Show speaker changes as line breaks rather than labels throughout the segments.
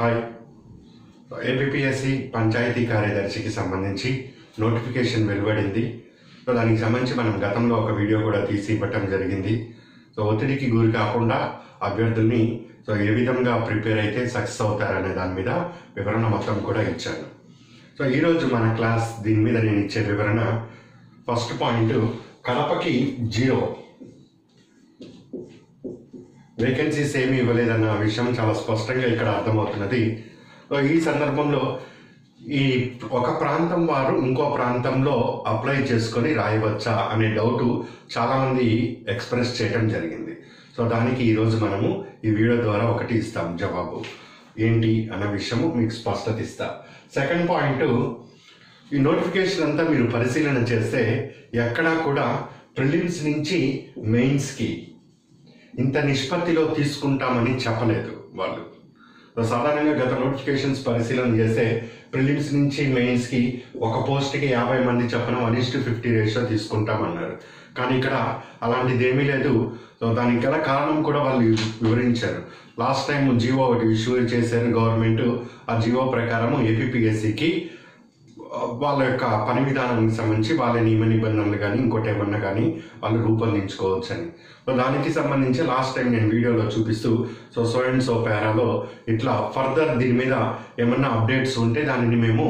Hi. APSC panchayat కార్యదర్శికి సంబంధించి notification వెలువడింది. దానికి సంబంధించి మనం గతంలో ఒక వీడియో కూడా తీసి ఇవ్వటం జరిగింది. ఒత్తిడికి గురి కాకుండా అభ్యర్థుల్ని ఏ విధంగా ప్రిపేర్ అయితే సక్సెస్ అవుతారనే దాని మీద వివరణ మొత్తం కూడా ఇచ్చాను. ఈరోజు మన క్లాస్ దీని మీద నేను ఇచ్చే వివరణ, ఫస్ట్ పాయింట్, కడపకి 0 వేకెన్సీస్ ఏమీ ఇవ్వలేదన్న విషయం చాలా స్పష్టంగా ఇక్కడ అర్థమవుతున్నది. ఈ సందర్భంలో ఈ ఒక ప్రాంతం వారు ఇంకో ప్రాంతంలో అప్లై చేసుకొని రాయవచ్చా అనే డౌట్ చాలామంది ఎక్స్ప్రెస్ చేయడం జరిగింది. దానికి ఈరోజు మనము ఈ వీడియో ద్వారా ఒకటి ఇస్తాం జవాబు. ఏంటి అన్న విషయము మీకు స్పష్టత ఇస్తా. సెకండ్ పాయింట్, ఈ నోటిఫికేషన్ అంతా మీరు పరిశీలన చేస్తే ఎక్కడా కూడా ప్రిలిమ్స్ నుంచి మెయిన్స్కి ఇంత నిష్పత్తిలో తీసుకుంటామని చెప్పలేదు వాళ్ళు. సాధారణంగా గత నోటిఫికేషన్స్ పరిశీలన చేస్తే ప్రిలిమ్స్ నుంచి మెయిన్స్కి ఒక పోస్ట్కి 50 మంది చొప్పున 1:50 రేషియో తీసుకుంటామన్నారు. కానీ ఇక్కడ అలాంటిది ఏమీ లేదు. దానికి గల కారణం కూడా వాళ్ళు వివరించారు. లాస్ట్ టైం జీవో ఒకటి ఇష్యూ చేశారు గవర్నమెంట్. ఆ జీవో ప్రకారం ఏపీఎస్సికి వాళ్ళ యొక్క పని విధానానికి సంబంధించి వాళ్ళ నియమ నిబంధనలు కానీ ఇంకోటి ఏమన్నా కానీ వాళ్ళు రూపొందించుకోవచ్చు అని. దానికి సంబంధించి లాస్ట్ టైం నేను వీడియోలో చూపిస్తూ సో అండ్ సో పేరాలో ఇట్లా ఫర్దర్ దీని మీద ఏమన్నా అప్డేట్స్ ఉంటే దానిని మేము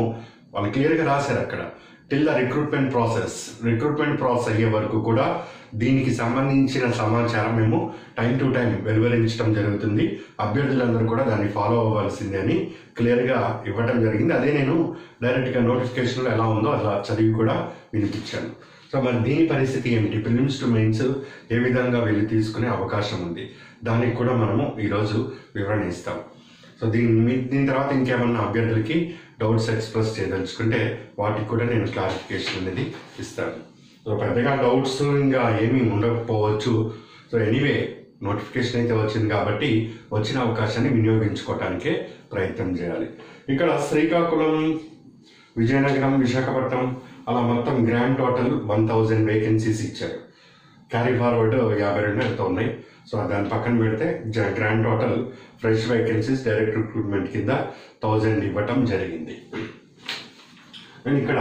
వాళ్ళు క్లియర్గా రాశారు అక్కడ. టిల్ ద రిక్రూట్మెంట్ ప్రాసెస్ అయ్యే వరకు కూడా దీనికి సంబంధించిన సమాచారం మేము టైం టు టైం వెలువరించడం జరుగుతుంది. అభ్యర్థులందరూ కూడా దాన్ని ఫాలో అవ్వాల్సిందే అని క్లియర్గా ఇవ్వటం జరిగింది. అదే నేను డైరెక్ట్గా నోటిఫికేషన్లో ఎలా ఉందో అలా చదివి కూడా వినిపించాను. మరి దీని పరిస్థితి ఏమిటి, ప్రిలిమ్స్ టు మెయిన్స్ ఏ విధంగా వీళ్ళు తీసుకునే అవకాశం ఉంది, దానికి కూడా మనము ఈరోజు వివరణ ఇస్తాం. దీని తర్వాత ఇంకేమన్నా అభ్యర్థులకి డౌట్స్ ఎక్స్ప్రెస్ చేయదలుచుకుంటే వాటికి కూడా నేను క్లారిఫికేషన్ అనేది ఇస్తాను. పెద్దగా డౌట్స్ ఇంకా ఏమీ ఉండకపోవచ్చు. ఎనీవే నోటిఫికేషన్ అయితే వచ్చింది కాబట్టి వచ్చిన అవకాశాన్ని వినియోగించుకోవటానికే ప్రయత్నం చేయాలి. ఇక్కడ శ్రీకాకుళం, విజయనగరం, విశాఖపట్నం అలా మొత్తం గ్రాండ్ టోటల్ 1000 వేకెన్సీస్ ఇచ్చారు. క్యారీ ఫార్వర్డ్ 52 ఎంత ఉన్నాయి. దాన్ని పక్కన పెడితే grand total fresh vacancies direct recruitment కింద 1000 ఇవ్వటం జరిగింది. నేను ఇక్కడ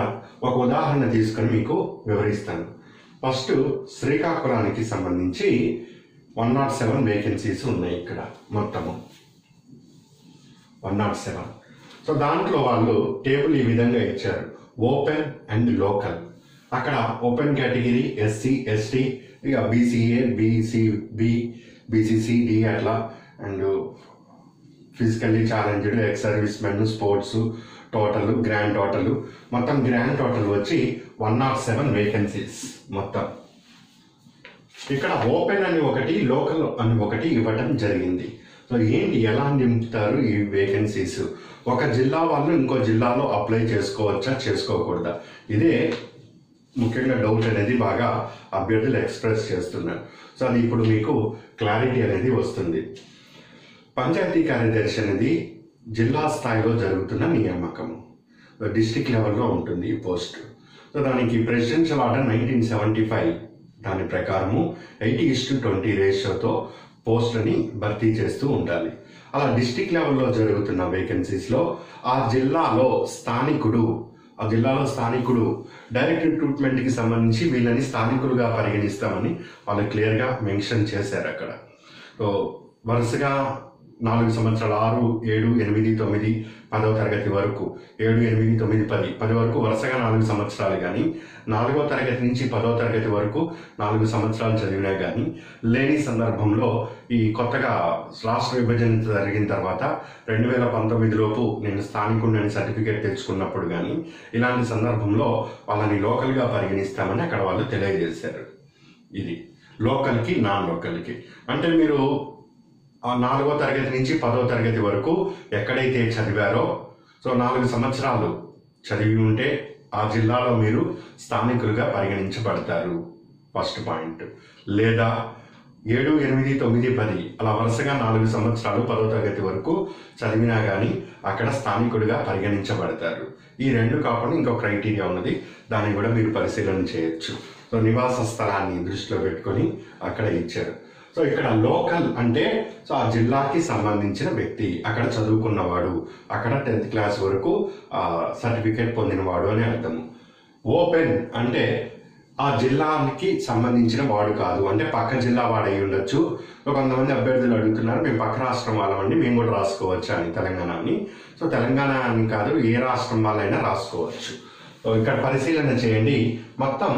ఒక ఉదాహరణ తీసుకొని మీకు వివరిస్తాను. ఫస్ట్ శ్రీకాకుళానికి సంబంధించి 107 వేకెన్సీస్ ఉన్నాయి. ఇక్కడ మొత్తము 107. దాంట్లో వాళ్ళు టేబుల్ ఈ విధంగా ఇచ్చారు, ఓపెన్ అండ్ లోకల్. అక్కడ ఓపెన్ కేటగిరీ ఎస్సీ, ఎస్టీ, ఇక బీసీఏ, బీసీబీ, బీసీసీ, అట్లా, and physically challenged, ex service men, sports, total grand total మొత్తం గ్రాండ్ టోటల్ వచ్చి 107 వేకెన్సీస్ మొత్తం. ఇక్కడ ఓపెన్ అని ఒకటి, లోకల్ అని ఒకటి ఇవ్వటం జరిగింది. ఏంటి, ఎలా నింపుతారు ఈ వేకెన్సీస్? ఒక జిల్లా వాళ్ళు ఇంకో జిల్లాలో అప్లై చేసుకోవచ్చా, చేసుకోకూడదా? ఇదే ముఖ్యంగా డౌట్ అనేది బాగా అభ్యర్థులు ఎక్స్ప్రెస్ చేస్తున్నారు. అది ఇప్పుడు మీకు క్లారిటీ అనేది వస్తుంది. పంచాయతీ కార్యదర్శి అనేది జిల్లా స్థాయిలో జరుగుతున్న నియామకం, డిస్ట్రిక్ట్ లెవెల్లో ఉంటుంది ఈ పోస్ట్. దానికి ప్రెసిడెన్షియల్ ఆర్డర్ 1975 దాని ప్రకారము 80:20 రేషియోతో పోస్టుని భర్తీ చేస్తూ ఉండాలి. అలా డిస్ట్రిక్ట్ లెవెల్లో జరుగుతున్న వేకెన్సీస్లో ఆ జిల్లాలో స్థానికుడు డైరెక్ట్ రిక్రూట్మెంట్కి సంబంధించి వీళ్ళని స్థానికులుగా పరిగణిస్తామని వాళ్ళు క్లియర్గా మెన్షన్ చేశారు అక్కడ. వరుసగా 4 సంవత్సరాలు 6, 7, 8, 9, 10వ తరగతి వరకు, 7, 8, 9, 10 వరకు వరుసగా 4 సంవత్సరాలు కానీ, 4వ తరగతి నుంచి 10వ తరగతి వరకు 4 సంవత్సరాలు చదివినా కానీ లేని సందర్భంలో ఈ కొత్తగా రాష్ట్ర విభజన జరిగిన తర్వాత 2019లోపు నేను స్థానికుడిని సర్టిఫికేట్ తెచ్చుకున్నప్పుడు కానీ ఇలాంటి సందర్భంలో వాళ్ళని లోకల్గా పరిగణిస్తామని అక్కడ వాళ్ళు తెలియజేశారు. ఇది లోకల్కి, నాన్ లోకల్కి. అంటే మీరు 4వ తరగతి నుంచి 10వ తరగతి వరకు ఎక్కడైతే చదివారో 4 సంవత్సరాలు చదివి ఉంటే ఆ జిల్లాలో మీరు స్థానికులుగా పరిగణించబడతారు, ఫస్ట్ పాయింట్. లేదా 7, 8, 9, 10 అలా వరుసగా 4 సంవత్సరాలు 10వ తరగతి వరకు చదివినా కానీ అక్కడ స్థానికుడిగా పరిగణించబడతారు. ఈ రెండు కాకుండా ఇంకో క్రైటీరియా ఉన్నది, దాన్ని కూడా మీరు పరిశీలన చేయొచ్చు. నివాస స్థలాన్ని దృష్టిలో పెట్టుకొని అక్కడ ఇచ్చారు. సో ఇక్కడ లోకల్ అంటే సో ఆ జిల్లాకి సంబంధించిన వ్యక్తి, అక్కడ చదువుకున్నవాడు, అక్కడ 10th క్లాస్ వరకు సర్టిఫికేట్ పొందినవాడు అని అర్థము. ఓపెన్ అంటే ఆ జిల్లాకి సంబంధించిన వాడు కాదు, అంటే పక్క జిల్లా వాడు అయి ఉండొచ్చు. కొంతమంది అభ్యర్థులు అడుగుతున్నారు, మేము పక్క రాష్ట్రం వాళ్ళమండి, మేము కూడా రాసుకోవచ్చు అని తెలంగాణ అని. సో తెలంగాణ అని కాదు, ఏ రాష్ట్రం వాళ్ళైనా రాసుకోవచ్చు. సో ఇక్కడ పరిశీలన చేయండి. మొత్తం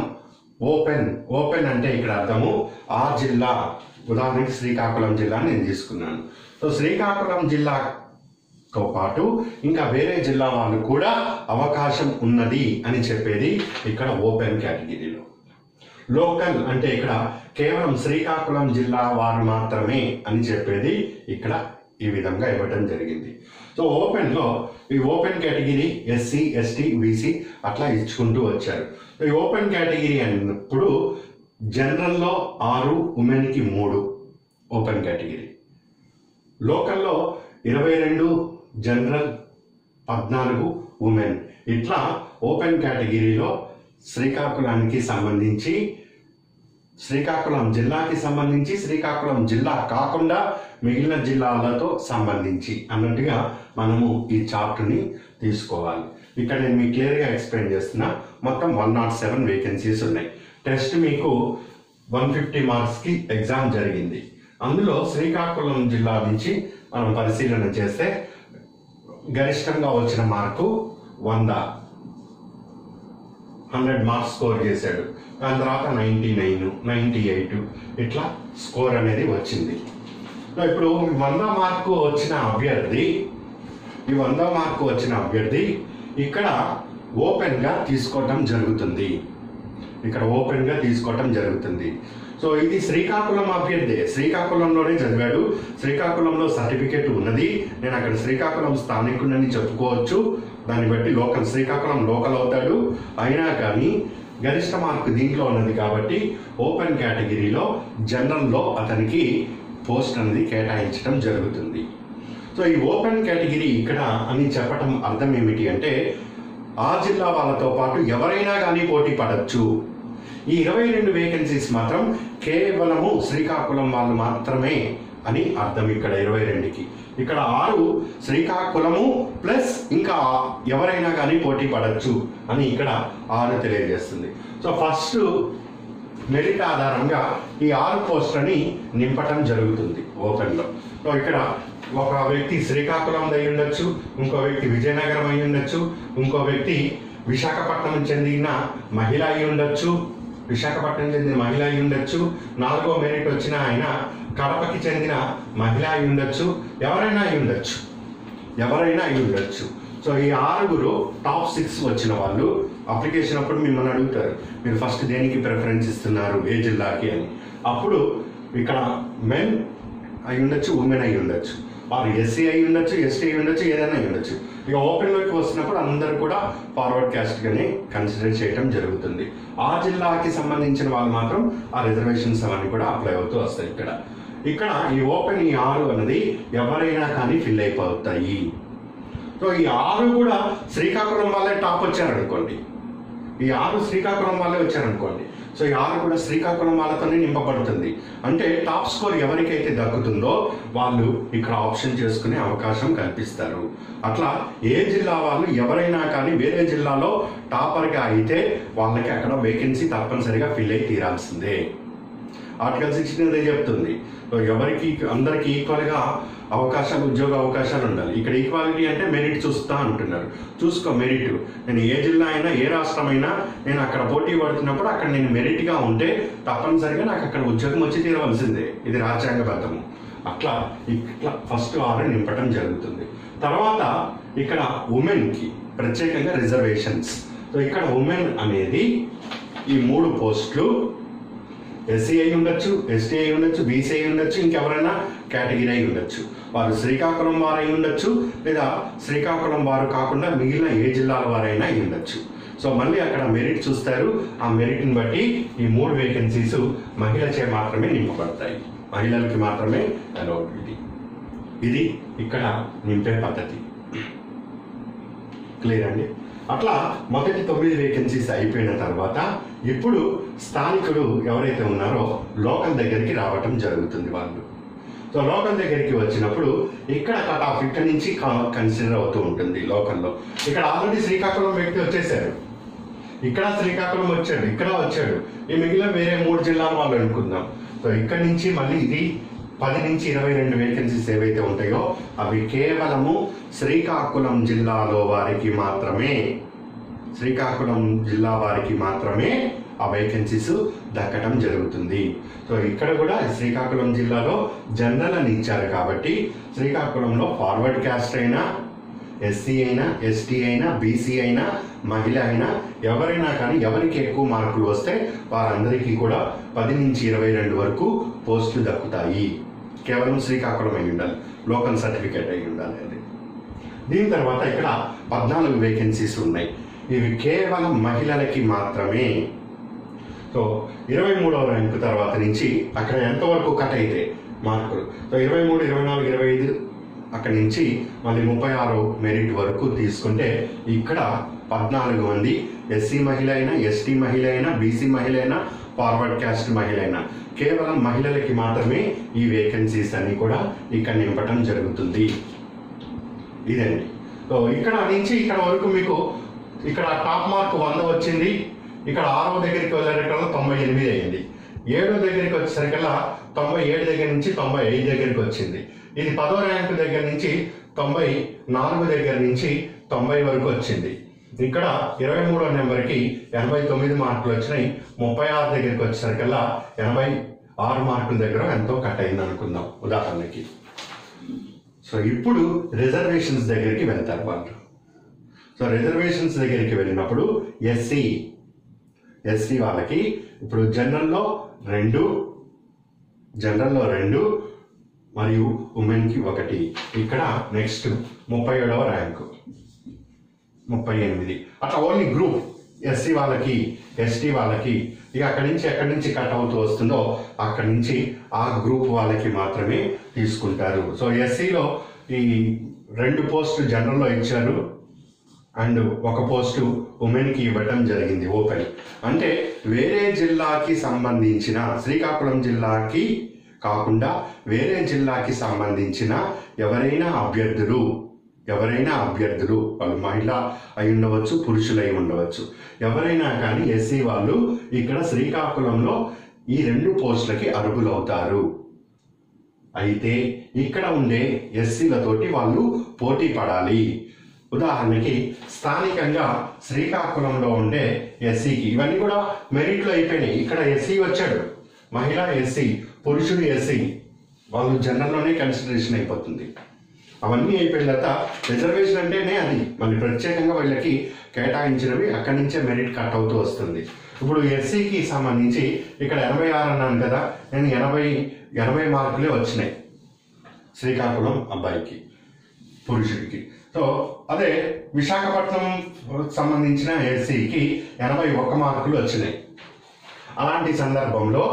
ఓపెన్ అంటే ఇక్కడ అర్థము ఆ జిల్లా, ఉదాహరణకి శ్రీకాకుళం జిల్లా నేను తీసుకున్నాను. సో శ్రీకాకుళం జిల్లాతో పాటు ఇంకా వేరే జిల్లా వాళ్ళు కూడా అవకాశం ఉన్నది అని చెప్పేది ఇక్కడ ఓపెన్ కేటగిరీలో. లోకల్ అంటే ఇక్కడ కేవలం శ్రీకాకుళం జిల్లా వారు మాత్రమే అని చెప్పేది ఇక్కడ ఈ విధంగా ఇవ్వటం జరిగింది. సో ఓపెన్లో ఈ open category SC, ST, BC అట్లా ఇచ్చుకుంటూ వచ్చారు. ఈ ఓపెన్ కేటగిరీ అన్నప్పుడు జనరల్లో 6, ఉమెన్కి 3 ఓపెన్ కేటగిరీ. లోకల్లో 22 జనరల్, 14 ఉమెన్. ఇట్లా ఓపెన్ కేటగిరీలో శ్రీకాకుళానికి సంబంధించి, శ్రీకాకుళం జిల్లాకి సంబంధించి, శ్రీకాకుళం జిల్లా కాకుండా మిగిలిన జిల్లాలతో సంబంధించి అన్నట్టుగా మనము ఈ చార్ట్ని తీసుకోవాలి. ఇక్కడ నేను మీకు క్లియర్గా ఎక్స్ప్లెయిన్ చేస్తున్నా. మొత్తం 107 వేకెన్సీస్ ఉన్నాయి. టెస్ట్ మీకు 150 మార్క్స్కి ఎగ్జామ్ జరిగింది. అందులో శ్రీకాకుళం జిల్లా నుంచి మనం పరిశీలన చేస్తే గరిష్టంగా వచ్చిన మార్కు 100 మార్క్స్ స్కోర్ చేశాడు. దాని తర్వాత 99, 98 ఇట్లా స్కోర్ అనేది వచ్చింది. ఇప్పుడు 100 మార్కు వచ్చిన అభ్యర్థి ఇక్కడ ఓపెన్గా తీసుకోవటం జరుగుతుంది. సో ఇది శ్రీకాకుళం అభ్యర్థి, శ్రీకాకుళంలోనే చదివాడు, శ్రీకాకుళంలో సర్టిఫికేట్ ఉన్నది. నేను అక్కడ శ్రీకాకుళం స్థానికుడని చెప్పుకోవచ్చు. దాన్ని బట్టి శ్రీకాకుళం లోకల్ అవుతాడు. అయినా కానీ గరిష్ట మార్కు దీంట్లో ఉన్నది కాబట్టి ఓపెన్ కేటగిరీలో జనరల్లో అతనికి పోస్ట్ అనేది కేటాయించడం జరుగుతుంది. సో ఈ ఓపెన్ కేటగిరీ ఇక్కడ అని చెప్పటం అర్థం ఏమిటి అంటే ఆ జిల్లా వాళ్ళతో పాటు ఎవరైనా కానీ పోటీ పడవచ్చు. ఈ 22 వేకెన్సీస్ మాత్రం కేవలము శ్రీకాకుళం వాళ్ళు మాత్రమే అని అర్థం. ఇక్కడ 22కి ఇక్కడ 6 శ్రీకాకుళము ప్లస్ ఇంకా ఎవరైనా కానీ పోటీ పడవచ్చు అని ఇక్కడ 6 తెలియజేస్తుంది. సో ఫస్ట్ మెరిట్ ఆధారంగా ఈ 6 పోస్టులని నింపటం జరుగుతుంది ఓపెన్లో. సో ఇక్కడ ఒక వ్యక్తి శ్రీకాకుళం అయి ఉండొచ్చు, ఇంకో వ్యక్తి విజయనగరం అయి ఉండొచ్చు, ఇంకో వ్యక్తి విశాఖపట్నం చెందిన మహిళ అయి ఉండొచ్చు, నాలుగో మెరిట్ వచ్చిన ఆయన కడపకి చెందిన మహిళ అయి ఉండొచ్చు, ఎవరైనా అయి ఉండొచ్చు. సో ఈ 6 టాప్ 6 వచ్చిన వాళ్ళు అప్లికేషన్ అప్పుడు మిమ్మల్ని అడుగుతారు, మీరు ఫస్ట్ దేనికి ప్రిఫరెన్స్ ఇస్తున్నారు, ఏ జిల్లాకి అని. అప్పుడు ఇక్కడ మెన్ అయి ఉండొచ్చు, ఉమెన్ అయి ఉండొచ్చు, వారు ఎస్సీ అయి ఉండొచ్చు, ఎస్టీ అయి ఉండొచ్చు, ఏదైనా అయి ఉండొచ్చు. ఇక ఓపెన్లోకి వస్తున్నప్పుడు అందరూ కూడా ఫార్వర్డ్ క్యాస్ట్గానే కన్సిడర్ చేయడం జరుగుతుంది. ఆ జిల్లాకి సంబంధించిన వాళ్ళు మాత్రం ఆ రిజర్వేషన్స్ అవన్నీ కూడా అప్లై అవుతూ వస్తాయి. ఇక్కడ ఈ ఓపెన్ ఈ 6 అన్నది ఎవరైనా కానీ ఫిల్ అయిపోతాయి. సో ఈ 6 కూడా శ్రీకాకుళం వాళ్ళే టాప్ వచ్చారనుకోండి, సో ఈ 6 కూడా శ్రీకాకుళం వాళ్ళతోనే నింపబడుతుంది. అంటే టాప్ స్కోర్ ఎవరికైతే దక్కుతుందో వాళ్ళు ఇక్కడ ఆప్షన్ చేసుకునే అవకాశం కల్పిస్తారు. అట్లా ఏ జిల్లా వాళ్ళు ఎవరైనా కానీ వేరే జిల్లాలో టాపర్గా అయితే వాళ్ళకి అక్కడ వేకెన్సీ తప్పనిసరిగా ఫిల్ అయి తీరాల్సిందే. ఆర్టికల్ 16 అదే చెప్తుంది. ఎవరికి అందరికి ఈక్వల్గా ఉద్యోగ అవకాశాలు ఉండాలి. ఇక్కడ ఈక్వాలిటీ అంటే మెరిట్ చూస్తా అంటున్నారు. చూసుకో మెరిట్, నేను ఏ జిల్లా అయినా ఏ రాష్ట్రం అయినా నేను అక్కడ పోటీ పడుతున్నప్పుడు అక్కడ నేను మెరిట్గా ఉంటే తప్పనిసరిగా నాకు అక్కడ ఉద్యోగం వచ్చి తీరవలసిందే. ఇది రాజ్యాంగబద్ధము. అట్లా ఫస్ట్ 6 నింపటం జరుగుతుంది. తర్వాత ఇక్కడ ఉమెన్కి ప్రత్యేకంగా రిజర్వేషన్స్. సో ఇక్కడ ఉమెన్ అనేది ఈ 3 పోస్టులు ఎస్సీ అయి ఉండొచ్చు, ఎస్టీ అయి ఉండొచ్చు, బీసీ అయి ఉండొచ్చు, ఇంకెవరైనా కేటగిరీ అయి ఉండొచ్చు. వారు శ్రీకాకుళం వారు అయి ఉండొచ్చు, లేదా శ్రీకాకుళం వారు కాకుండా మిగిలిన ఏ జిల్లాల వారైనా అయి ఉండొచ్చు. సో మళ్ళీ అక్కడ మెరిట్ చూస్తారు. ఆ మెరిట్ని బట్టి ఈ 3 వేకెన్సీస్ మహిళచే మాత్రమే నింపబడతాయి, మహిళలకి మాత్రమే అలౌడ్. ఇది ఇక్కడ నింపే పద్ధతి. క్లియర్ అండి? అట్లా మొదటి 9 వేకెన్సీస్ అయిపోయిన తర్వాత ఇప్పుడు స్థానికులు ఎవరైతే ఉన్నారో లోకల్ దగ్గరికి రావటం జరుగుతుంది వాళ్ళు. సో లోకల్ దగ్గరికి వచ్చినప్పుడు ఇక్కడ కట్ ఆఫ్ ఇక్కడ నుంచి కన్సిడర్ అవుతూ ఉంటుంది లోకల్లో. ఇక్కడ ఆల్రెడీ శ్రీకాకుళం వ్యక్తి వచ్చేసారు, ఇక్కడ శ్రీకాకుళం వచ్చాడు, ఇక్కడ వచ్చాడు, ఈ మిగిలిన వేరే 3 జిల్లాల వాళ్ళు అనుకుందాం. సో ఇక్కడ నుంచి మళ్ళీ ఇది 10 నుంచి 22 వేకెన్సీస్ ఏవైతే ఉంటాయో అవి కేవలము శ్రీకాకుళం జిల్లాలో వారికి మాత్రమే, శ్రీకాకుళం జిల్లా వారికి మాత్రమే ఆ వేకెన్సీస్ దక్కడం జరుగుతుంది. సో ఇక్కడ కూడా శ్రీకాకుళం జిల్లాలో జనరల్ అని ఇచ్చారు కాబట్టి శ్రీకాకుళంలో ఫార్వర్డ్ క్యాస్ట్ అయినా, ఎస్సీ అయినా, ఎస్టీ అయినా, బీసీ అయినా, మహిళ అయినా ఎవరైనా కానీ ఎవరికి ఎక్కువ మార్కులు వస్తే వారందరికీ కూడా 10 నుంచి 22 వరకు పోస్టులు దక్కుతాయి. కేవలం శ్రీకాకుళం అయి ఉండాలి, లోకల్ సర్టిఫికేట్ అయి ఉండాలి అది. దీని తర్వాత ఇక్కడ 14 వేకెన్సీస్ ఉన్నాయి. ఇవి కేవలం మహిళలకి మాత్రమే. సో 23వ ర్యాంకు తర్వాత నుంచి అక్కడ ఎంతవరకు కట్ అయితే మార్కులు, సో 23, 24, 25 అక్కడి నుంచి మళ్ళీ 36 మెరిట్ వరకు తీసుకుంటే ఇక్కడ 14 మంది ఎస్సీ మహిళ అయినా, ఎస్టీ మహిళ అయినా, బీసీ మహిళ అయినా, ఫార్వర్డ్ క్యాస్ట్ మహిళ అయినా కేవలం మహిళలకి మాత్రమే ఈ వేకెన్సీస్ అన్ని కూడా ఇక్కడ నింపటం జరుగుతుంది. ఇదండి. సో ఇక్కడ నుంచి ఇక్కడ వరకు మీకు ఇక్కడ టాప్ మార్క్ 100 వచ్చింది. ఇక్కడ 6వ దగ్గరికి వెళ్ళేటప్పుడు 98 అయింది. 7వ దగ్గరికి వచ్చేసరికల్లా 97 దగ్గర నుంచి 95 దగ్గరికి వచ్చింది. ఇది 10వ ర్యాంకు దగ్గర నుంచి 94 దగ్గర నుంచి 90 వరకు వచ్చింది. ఇక్కడ 23వ నెంబర్కి 89 మార్కులు వచ్చినాయి. 36 దగ్గరికి వచ్చేసరికల్లా 86 మార్కుల దగ్గర ఎంతో కట్ అయింది అనుకుందాం ఉదాహరణకి. సో ఇప్పుడు రిజర్వేషన్స్ దగ్గరికి వెళ్తారు వాళ్ళు. సో రిజర్వేషన్స్ దగ్గరికి వెళ్ళినప్పుడు ఎస్సీ వాళ్ళకి ఇప్పుడు జనరల్లో 2 మరియు ఉమెన్కి 1. ఇక్కడ నెక్స్ట్ 37వ ర్యాంకు 38. అట్లా ఓన్లీ గ్రూప్ ఎస్సీ వాళ్ళకి, ఎస్టీ వాళ్ళకి ఇక ఎక్కడి నుంచి కట్ అవుతూ వస్తుందో అక్కడి నుంచి ఆ గ్రూప్ వాళ్ళకి మాత్రమే తీసుకుంటారు. సో ఎస్సీలో ఈ 2 పోస్టులు జనరల్లో ఇచ్చారు అండ్ 1 పోస్టు ఉమెన్కి ఇవ్వటం జరిగింది ఓపెన్. అంటే వేరే జిల్లాకి సంబంధించిన, శ్రీకాకుళం జిల్లాకి కాకుండా వేరే జిల్లాకి సంబంధించిన ఎవరైనా అభ్యర్థులు వాళ్ళు మహిళ అయి ఉండవచ్చు, పురుషులు అయి ఉండవచ్చు, ఎవరైనా కానీ ఎస్సీ వాళ్ళు ఇక్కడ శ్రీకాకుళంలో ఈ 2 పోస్టులకి అర్హులవుతారు. అయితే ఇక్కడ ఉండే ఎస్సీలతోటి వాళ్ళు పోటీ పడాలి. ఉదాహరణకి స్థానికంగా శ్రీకాకుళంలో ఉండే ఎస్సీకి ఇవన్నీ కూడా మెరిట్లో అయిపోయినాయి. ఇక్కడ ఎస్సీ వచ్చాడు, మహిళ ఎస్సీ, పురుషుడు ఎస్సీ, వాళ్ళు జనరల్లోనే కన్సిడరేషన్ అయిపోతుంది. అవన్నీ అయిపోయిన తర్వాత రిజర్వేషన్ అంటేనే అది మళ్ళీ ప్రత్యేకంగా వీళ్ళకి కేటాయించినవి అక్కడి నుంచే మెరిట్ కట్ అవుతూ వస్తుంది. ఇప్పుడు ఎస్సీకి సంబంధించి ఇక్కడ 86 అన్నాను కదా, నేను 80 మార్కులే వచ్చినాయి శ్రీకాకుళం అబ్బాయికి, పురుషుడికి. సో అదే విశాఖపట్నం సంబంధించిన ఎస్సీకి 81 మార్కులు వచ్చినాయి. అలాంటి సందర్భంలో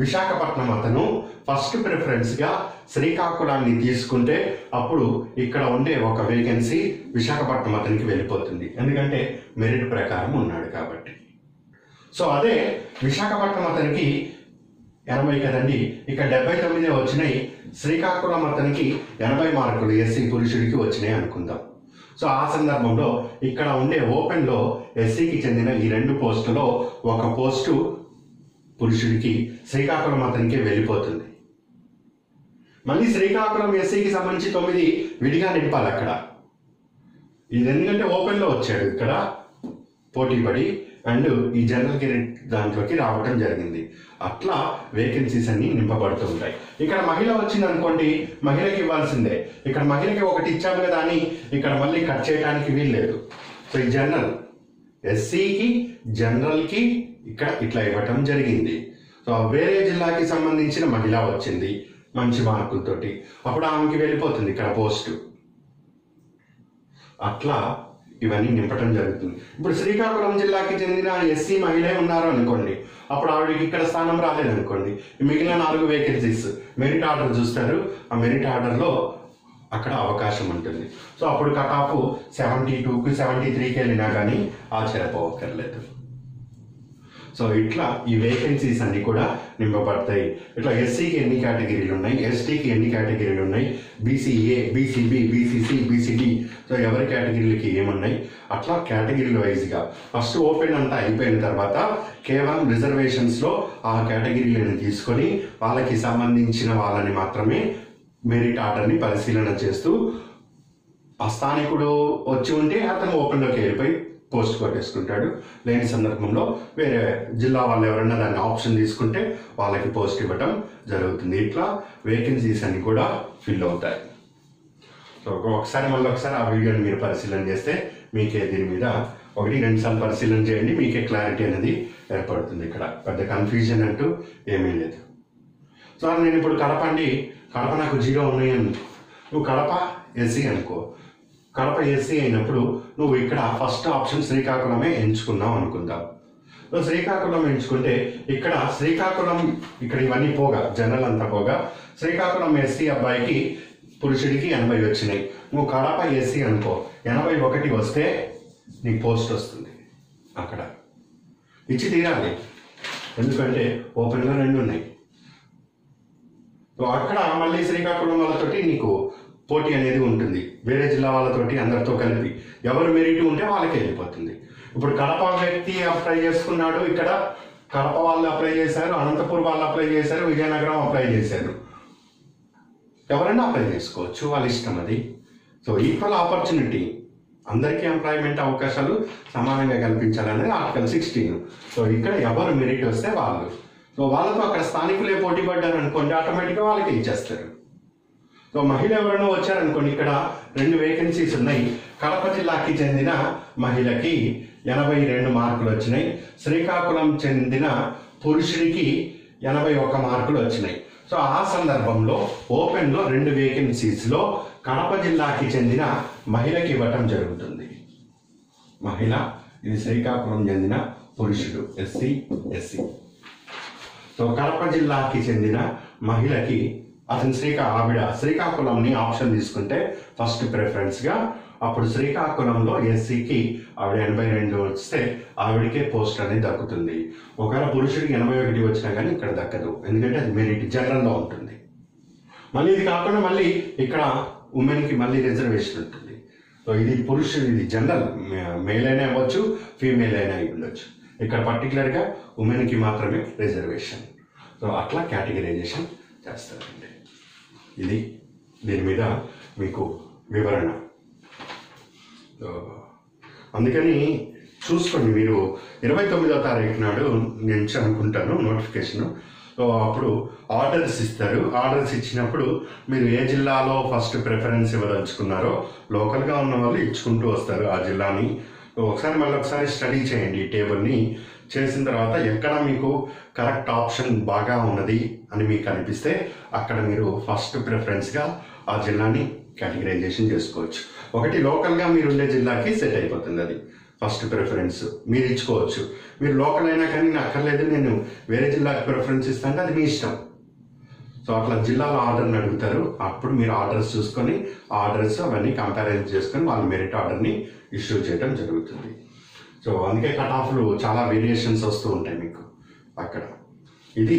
విశాఖపట్నం అతను ఫస్ట్ ప్రిఫరెన్స్గా శ్రీకాకుళాన్ని తీసుకుంటే అప్పుడు ఇక్కడ ఉండే 1 వేకెన్సీ విశాఖపట్నం అతనికి వెళ్ళిపోతుంది, ఎందుకంటే మెరిట్ ప్రకారం ఉన్నాడు కాబట్టి. సో అదే విశాఖపట్నం అతనికి 80 కదండి, ఇక్కడ 79 వచ్చినాయి. శ్రీకాకుళం అతనికి 80 మార్కులు ఎస్సీ పురుషుడికి వచ్చినాయి అనుకుందాం. సో ఆ సందర్భంలో ఇక్కడ ఉండే ఓపెన్లో ఎస్సీకి చెందిన ఈ 2 పోస్టులో 1 పోస్టు పురుషుడికి శ్రీకాకుళం అతనికి వెళ్ళిపోతుంది. మళ్ళీ శ్రీకాకుళం ఎస్సీకి సంబంధించి 9 విడిగా నింపాలి అక్కడ. ఇది ఎందుకంటే ఓపెన్లో వచ్చాడు, ఇక్కడ పోటీ పడి అండ్ ఈ జనరల్ క్యారెట్ దాంట్లోకి రావటం జరిగింది. అట్లా వేకెన్సీస్ అన్ని నింపబడుతూ ఉంటాయి. ఇక్కడ మహిళ వచ్చింది అనుకోండి, మహిళకి ఇవ్వాల్సిందే. ఇక్కడ మహిళకి 1 ఇచ్చాము కదా అని ఇక్కడ మళ్ళీ కట్ చేయడానికి వీల్లేదు. సో ఈ జనరల్ ఎస్సీకి, జనరల్కి ఇక్కడ ఇట్లా ఇవ్వటం జరిగింది. సో వేరే జిల్లాకి సంబంధించిన మహిళ వచ్చింది మంచి మార్కులతోటి, అప్పుడు ఆమెకి వెళ్ళిపోతుంది ఇక్కడ పోస్టు. అట్లా ఇవన్నీ నింపటం జరుగుతుంది. ఇప్పుడు శ్రీకాకుళం జిల్లాకి చెందిన ఎస్సీ మహిళే ఉన్నారు అనుకోండి, అప్పుడు ఆవిడకి ఇక్కడ స్థానం రాలేదనుకోండి, మిగిలిన 4 వేకెన్సీస్ మెరిట్ ఆర్డర్ చూస్తారు. ఆ మెరిట్ ఆర్డర్లో అక్కడ అవకాశం ఉంటుంది. సో అప్పుడు కట్ ఆఫ్ 72కి 73కి వెళ్ళినా కానీ ఆశ్చర్యపోవక్కర్లేదు. సో ఇట్లా ఈ వేకెన్సీస్ అన్ని కూడా నింపబడతాయి. ఇట్లా ఎస్సీకి ఎన్ని కేటగిరీలు ఉన్నాయి, ఎస్టీకి ఎన్ని కేటగిరీలు ఉన్నాయి, BCA, BCB, BCC, BCD, so ఎవరి కేటగిరీలకి ఏమున్నాయి, అట్లా కేటగిరీల వైజ్గా ఫస్ట్ ఓపెన్ అంతా అయిపోయిన తర్వాత కేవలం రిజర్వేషన్స్లో ఆ కేటగిరీలను తీసుకొని వాళ్ళకి సంబంధించిన వాళ్ళని మాత్రమే మెరిట్ ఆర్డర్ని పరిశీలన చేస్తూ ఆ స్థానికుడు వచ్చి ఉంటే అతను ఓపెన్లోకి వెళ్ళిపోయి పోస్ట్ కొట్టేసుకుంటాడు. లేని సందర్భంలో వేరే జిల్లా వాళ్ళు ఎవరైనా దాన్ని ఆప్షన్ తీసుకుంటే వాళ్ళకి పోస్ట్ ఇవ్వటం జరుగుతుంది. ఇట్లా వేకెన్సీస్ అన్ని కూడా ఫిల్ అవుతాయి. సో మళ్ళీ ఒకసారి ఆ వీడియోని మీరు పరిశీలన చేస్తే మీకే దీని మీద 1-2 సార్లు పరిశీలన చేయండి, మీకే క్లారిటీ అనేది ఏర్పడుతుంది. ఇక్కడ పెద్ద కన్ఫ్యూజన్ అంటూ ఏమీ లేదు. సార్ నేను ఇప్పుడు కడప నాకు 0 ఉన్నాయి నువ్వు కడప ఎస్సీ అనుకో. కడప ఎస్సీ అయినప్పుడు నువ్వు ఇక్కడ ఫస్ట్ ఆప్షన్ శ్రీకాకుళమే ఎంచుకున్నావు అనుకుందాం. నువ్వు శ్రీకాకుళం ఎంచుకుంటే ఇక్కడ ఇవన్నీ పోగా జనరల్ అంతా పోగా శ్రీకాకుళం ఎస్సీ అబ్బాయికి పురుషుడికి 80 వచ్చినాయి. నువ్వు కడప ఎస్సీ అనుకో, 81 వస్తే నీకు పోస్ట్ వస్తుంది. అక్కడ ఇచ్చి తీరాలి, ఎందుకంటే ఓపెన్లో 2 ఉన్నాయి. అక్కడ మళ్ళీ శ్రీకాకుళం వాళ్ళతోటి నీకు పోటీ అనేది ఉంటుంది, వేరే జిల్లా వాళ్ళతోటి అందరితో కలిపి ఎవరు మెరిట్ ఉంటే వాళ్ళకి వెళ్ళిపోతుంది. ఇప్పుడు కడప వ్యక్తి అప్లై చేసుకున్నాడు, ఇక్కడ కడప వాళ్ళు అప్లై చేశారు, అనంతపూర్ వాళ్ళు అప్లై చేశారు, విజయనగరం అప్లై చేశారు, ఎవరైనా అప్లై చేసుకోవచ్చు, వాళ్ళ ఇష్టం అది. సో ఈక్వల్ ఆపర్చునిటీ, అందరికీ ఎంప్లాయ్మెంట్ అవకాశాలు సమానంగా కల్పించాలనేది ఆర్టికల్ 16. సో ఇక్కడ ఎవరు మెరిట్ వస్తే వాళ్ళు, సో వాళ్ళతో అక్కడ స్థానికులే పోటీ పడ్డారు అనుకోండి, ఆటోమేటిక్గా వాళ్ళకి ఇచ్చేస్తారు. సో మహిళ ఎవరైనా వచ్చారనుకోండి, ఇక్కడ 2 వేకెన్సీస్ ఉన్నాయి. కడప జిల్లాకి చెందిన మహిళకి 82 మార్కులు వచ్చినాయి, శ్రీకాకుళం చెందిన పురుషుడికి 81 మార్కులు వచ్చినాయి. సో ఆ సందర్భంలో ఓపెన్లో 2 వేకెన్సీస్లో కడప జిల్లాకి చెందిన మహిళకి ఇవ్వటం జరుగుతుంది. మహిళ, ఇది శ్రీకాకుళం చెందిన పురుషుడు ఎస్సీ. సో కడప జిల్లాకి చెందిన మహిళకి అతను ఆవిడ శ్రీకాకుళంని ఆప్షన్ తీసుకుంటే ఫస్ట్ ప్రిఫరెన్స్గా, అప్పుడు శ్రీకాకుళంలో ఎస్సీకి ఆవిడ 82 వస్తే ఆవిడకే పోస్ట్ అనేది దక్కుతుంది. ఒకవేళ పురుషుడికి 81 వచ్చినా కానీ ఇక్కడ దక్కదు, ఎందుకంటే అది మెరిట్ జనరల్లో ఉంటుంది. మళ్ళీ ఇది కాకుండా మళ్ళీ ఇక్కడ ఉమెన్కి మళ్ళీ రిజర్వేషన్ ఉంటుంది. సో ఇది ఇది జనరల్, మేల్ అయినా ఇవ్వచ్చు, ఫీమేల్ అయినా ఉండొచ్చు. ఇక్కడ పర్టికులర్గా ఉమెన్కి మాత్రమే రిజర్వేషన్. సో అట్లా కేటగిరైజేషన్ చేస్తారండి. ఇది దీని మీద మీకు వివరణ. అందుకని చూసుకోండి, మీరు 29వ తారీఖు నాడు నుంచి అనుకుంటాను నోటిఫికేషన్. సో అప్పుడు ఆర్డర్స్ ఇస్తారు. ఆర్డర్స్ ఇచ్చినప్పుడు మీరు ఏ జిల్లాలో ఫస్ట్ ప్రిఫరెన్స్ ఇవ్వదలుచుకున్నారో లోకల్గా ఉన్న వాళ్ళు ఇచ్చుకుంటూ వస్తారు ఆ జిల్లాని. ఒకసారి స్టడీ చేయండి ఈ టేబుల్ని. చేసిన తర్వాత ఎక్కడ మీకు కరెక్ట్ ఆప్షన్ బాగా ఉన్నది అని మీకు అనిపిస్తే అక్కడ మీరు ఫస్ట్ ప్రిఫరెన్స్గా ఆ జిల్లాని కేటగిరైజేషన్ చేసుకోవచ్చు. ఒకటి లోకల్గా మీరు ఉండే జిల్లాకి సెట్ అయిపోతుంది, అది ఫస్ట్ ప్రిఫరెన్స్ మీరు ఇచ్చుకోవచ్చు. మీరు లోకల్ అయినా కానీ నాకు అక్కర్లేదు, నేను వేరే జిల్లాకి ప్రిఫరెన్స్ ఇస్తాను, అది మీ ఇష్టం. సో అట్లా జిల్లాలో ఆర్డర్ని అడుగుతారు, అప్పుడు మీరు ఆర్డర్స్ చూసుకొని ఆర్డర్స్ అవన్నీ కంపారిజన్ చేసుకొని వాళ్ళ మెరిట్ ఆర్డర్ని ఇష్యూ చేయడం జరుగుతుంది. సో అందుకే కట్ ఆఫ్లు చాలా వేరియేషన్స్ వస్తూ ఉంటాయి మీకు అక్కడ. ఇది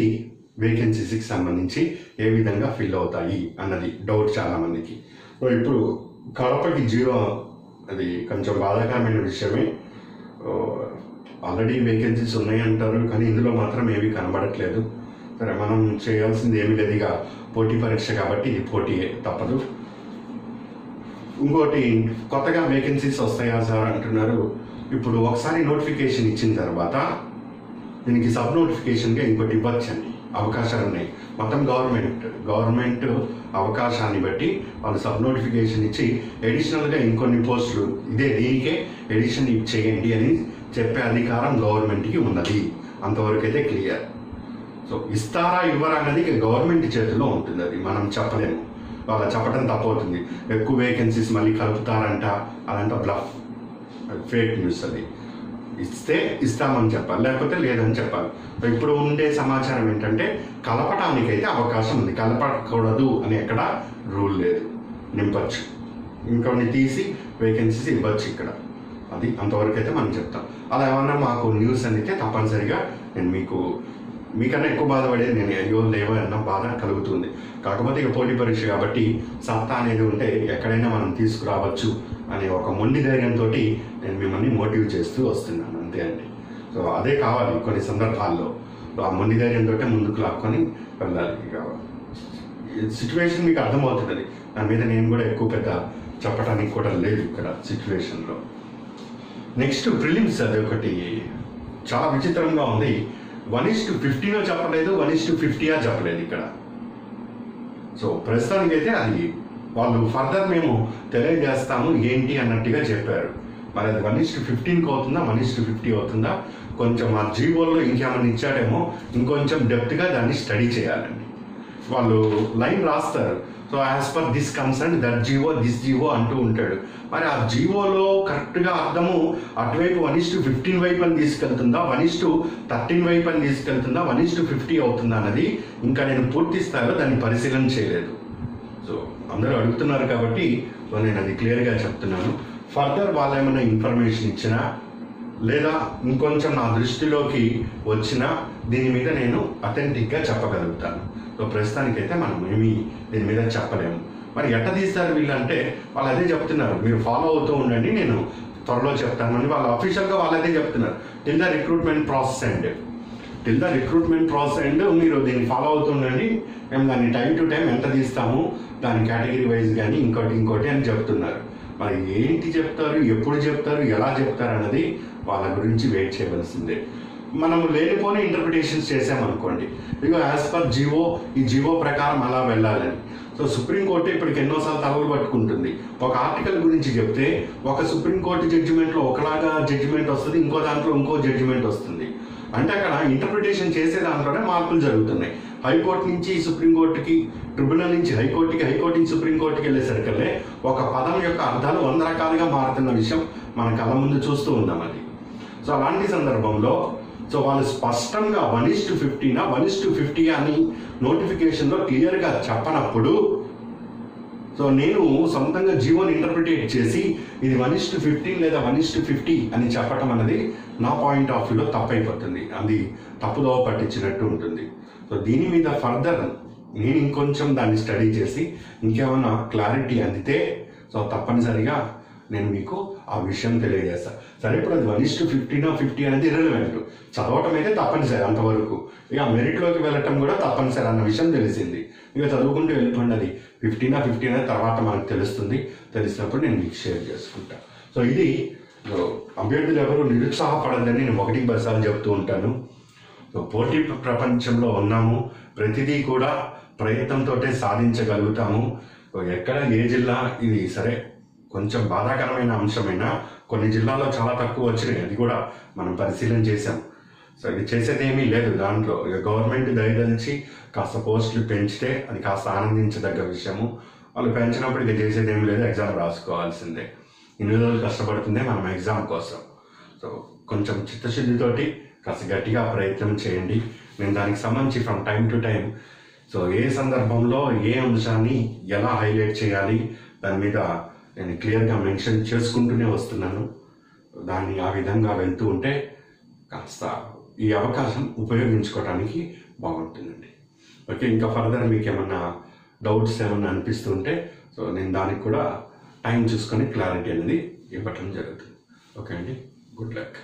వేకెన్సీస్కి సంబంధించి ఏ విధంగా ఫిల్ అవుతాయి అన్నది డౌట్ చాలామందికి. సో ఇప్పుడు కడపకి 0, అది కొంచెం బాధాకరమైన విషయమే. ఆల్రెడీ వేకెన్సీస్ ఉన్నాయి అంటారు, కానీ ఇందులో మాత్రం ఏమీ కనబడట్లేదు. సరే, మనం చేయాల్సింది ఏమీ లేదు, ఇక పోటీ పరీక్ష కాబట్టి ఇది పోటీ తప్పదు. ఇంకోటి, కొత్తగా వేకెన్సీస్ వస్తాయా సార్ అంటున్నారు. ఇప్పుడు ఒకసారి నోటిఫికేషన్ ఇచ్చిన తర్వాత దీనికి సబ్ నోటిఫికేషన్గా ఇంకోటి ఇవ్వచ్చండి, అవకాశాలు ఉన్నాయి. మొత్తం గవర్నమెంట్ అవకాశాన్ని బట్టి వాళ్ళు సబ్ నోటిఫికేషన్ ఇచ్చి అడిషనల్గా ఇంకొన్ని పోస్టులు దీనికే ఎడిషన్ చేయండి అని చెప్పే అధికారం గవర్నమెంట్కి ఉన్నది. అంతవరకు అయితే క్లియర్. సో ఇస్తారా ఇవ్వరా అనేది గవర్నమెంట్ చేతిలో ఉంటుంది, అది మనం చెప్పలేము. వాళ్ళ చెప్పడం తప్పవుతుంది. ఎక్కువ వేకెన్సీస్ మళ్ళీ కలుపుతారంట, అదంతా బ్లఫ్, ఫేక్ న్యూస్. అది ఇస్తే ఇస్తామని చెప్పాలి, లేకపోతే లేదని చెప్పాలి. ఇప్పుడు ఉండే సమాచారం ఏంటంటే కలపటానికైతే అవకాశం ఉంది, కలపకూడదు అని ఎక్కడ రూల్ లేదు. నింపచ్చు, ఇంకొన్ని తీసి వేకెన్సీస్ ఇవ్వచ్చు ఇక్కడ. అది అంతవరకు అయితే మనం చెప్తాం. అలా ఏమన్నా మాకు న్యూస్ అయితే తప్పనిసరిగా నేను మీకన్నా ఎక్కువ బాధపడేది నేను, అయ్యో లేవో అన్న బాధ కలుగుతుంది. కాకపోతే ఇక పోటీ పరీక్ష కాబట్టి సత్తా అనేది ఉంటే ఎక్కడైనా మనం తీసుకురావచ్చు అనే ఒక మొండి ధైర్యంతో నేను మిమ్మల్ని మోటివ్ చేస్తూ వస్తున్నాను, అంతే అండి. సో అదే కావాలి కొన్ని సందర్భాల్లో, ఆ మొండి ధైర్యంతో ముందుకు లాక్కొని వెళ్ళాలి. ఇక సిచ్యువేషన్ మీకు అర్థమవుతుంది, దాని మీద నేను కూడా ఎక్కువ పెద్ద చెప్పడానికి కూడా లేదు ఇక్కడ సిచ్యువేషన్లో. నెక్స్ట్ ప్రిలిమ్స్, అది ఒకటి చాలా విచిత్రంగా ఉంది. 1:50 చెప్పలేదు, 1:50 చెప్పలేదు ఇక్కడ. సో ప్రస్తుతానికైతే అది వాళ్ళు ఫర్దర్ మేము తెలియజేస్తాము ఏంటి అన్నట్టుగా చెప్పారు. మరి అది 1:15 అవుతుందా, 1:50 అవుతుందా, కొంచెం ఆ జీవోల్లో ఇంకేమైనా ఇచ్చాడేమో, ఇంకొంచెం డెప్త్గా దాన్ని స్టడీ చేయాలండి. వాళ్ళు లైన్ రాస్తారు, so as per this concern that GO this GO అంటూ ఉంటాడు. మరి ఆ జీవోలో కరెక్ట్గా అర్థము అటువైపు 1:15 వైపు అని తీసుకెళ్తుందా, 1:13 వైపు అని తీసుకెళ్తుందా, 1:50 అవుతుందా అన్నది ఇంకా నేను పూర్తి స్థాయిలో దాన్ని పరిశీలన చేయలేదు. సో అందరూ అడుగుతున్నారు కాబట్టి సో నేను అది క్లియర్గా చెప్తున్నాను. ఫర్దర్ వాళ్ళు ఏమైనా ఇన్ఫర్మేషన్ ఇచ్చినా లేదా ఇంకొంచెం నా దృష్టిలోకి వచ్చినా దీని మీద నేను అథెంటిక్గా చెప్పగలుగుతాను. సో ప్రస్తుతానికైతే మనం ఏమీ దీని మీద చెప్పలేము. మరి ఎట్ట తీస్తారు వీళ్ళంటే వాళ్ళు అదే చెప్తున్నారు, మీరు ఫాలో అవుతూ ఉండండి, నేను త్వరలో చెప్తానని వాళ్ళు అఫీషియల్గా వాళ్ళు అదే చెప్తున్నారు. Till the recruitment process and మీరు దీన్ని ఫాలో అవుతూ ఉండండి, మేము దాన్ని టైం టు టైం ఎంత తీస్తాము, దాని కేటగిరీ వైజ్ కానీ ఇంకోటి అని చెప్తున్నారు. మరి ఏంటి చెప్తారు, ఎప్పుడు చెప్తారు, ఎలా చెప్తారు అన్నది వాళ్ళ గురించి వెయిట్ చేయవలసిందే. మనము లేనిపోని ఇంటర్ప్రిటేషన్స్ చేసామనుకోండి, ఇక యాజ్ పర్ జీవో, ఈ జీవో ప్రకారం అలా వెళ్ళాలని. సో సుప్రీంకోర్టు ఇప్పటికి ఎన్నోసార్లు తలలు పట్టుకుంటుంది. ఒక ఆర్టికల్ గురించి చెప్తే ఒక సుప్రీంకోర్టు జడ్జిమెంట్లో ఒకలాగా జడ్జిమెంట్ వస్తుంది, ఇంకో దాంట్లో ఇంకో జడ్జిమెంట్ వస్తుంది. అంటే అక్కడ ఇంటర్ప్రిటేషన్ చేసే దాంట్లోనే మార్పులు జరుగుతున్నాయి. హైకోర్టు నుంచి సుప్రీంకోర్టుకి, ట్రిబ్యునల్ నుంచి హైకోర్టుకి, హైకోర్టు నుంచి సుప్రీంకోర్టుకి వెళ్ళేసరికల్లే ఒక పదం యొక్క అర్థాలు 100 రకాలుగా మారుతున్న విషయం మన కళ్ళ ముందు చూస్తూ ఉన్నాం అది. సో అలాంటి సందర్భంలో సో వాళ్ళు స్పష్టంగా 1:50 1:50 అని నోటిఫికేషన్లో క్లియర్గా చెప్పనప్పుడు సో నేను సొంతంగా జీవోని ఇంటర్ప్రిటేట్ చేసి ఇది 1:15 లేదా 1:50 అని చెప్పటం అనేది నా పాయింట్ ఆఫ్ వ్యూలో తప్పైపోతుంది, అది తప్పుదోవ పట్టించినట్టు ఉంటుంది. సో దీని మీద ఫర్దర్ నేను ఇంకొంచెం దాన్ని స్టడీ చేసి ఇంకేమన్నా క్లారిటీ అందితే సో తప్పనిసరిగా నేను మీకు ఆ విషయం తెలియజేస్తాను. సరే, ఇప్పుడు అది 1:50 50 అనేది ఇర్రెలెవెంట్, చదవటం అయితే తప్పనిసరి అంతవరకు. ఇక మెరిట్లోకి వెళ్ళటం కూడా తప్పనిసరి అన్న విషయం తెలిసింది. ఇక చదువుకుంటూ వెళ్ళిపోండి, అది 50 అనేది తర్వాత మనకు తెలుస్తుంది. తెలిసినప్పుడు నేను మీకు షేర్ చేసుకుంటాను. సో ఇది అభ్యర్థులు ఎవరు నిరుత్సాహపడద్దని నేను 1 సార్లు చెప్తూ ఉంటాను. సో పోటీ ప్రపంచంలో ఉన్నాము, ప్రతిదీ కూడా ప్రయత్నంతో సాధించగలుగుతాము. ఎక్కడ ఏ జిల్లా ఇది సరే కొంచెం బాధాకరమైన అంశమైన కొన్ని జిల్లాల్లో చాలా తక్కువ వచ్చినాయి, అది కూడా మనం పరిశీలన చేశాం. సో ఇది చేసేదేమీ లేదు దాంట్లో. ఇక గవర్నమెంట్ దయదలిచి కాస్త పోస్టులు పెంచితే అది కాస్త ఆనందించదగ్గ విషయము. వాళ్ళు పెంచినప్పుడు ఇక చేసేదేమీ లేదు, ఎగ్జామ్ రాసుకోవాల్సిందే. ఇన్ని రోజులు కష్టపడుతుందే మనం ఎగ్జామ్ కోసం. సో కొంచెం చిత్తశుద్ధితోటి కాస్త గట్టిగా ప్రయత్నం చేయండి. నేను దానికి సంబంధించి from time to time so ఏ సందర్భంలో ఏ అంశాన్ని ఎలా హైలైట్ చేయాలి దాని మీద నేను క్లియర్గా మెన్షన్ చేసుకుంటూనే వస్తున్నాను. దాన్ని ఆ విధంగా వెళ్తూ ఉంటే కాస్త ఈ అవకాశం ఉపయోగించుకోవడానికి బాగుంటుందండి. ఓకే, ఇంకా ఫర్దర్ మీకు ఏమన్నా డౌట్స్ ఏమన్నా అనిపిస్తుంటే సో నేను దానికి కూడా టైం చూసుకొని క్లారిటీ అనేది ఇవ్వటం జరుగుతుంది. ఓకే అండి, గుడ్ లక్.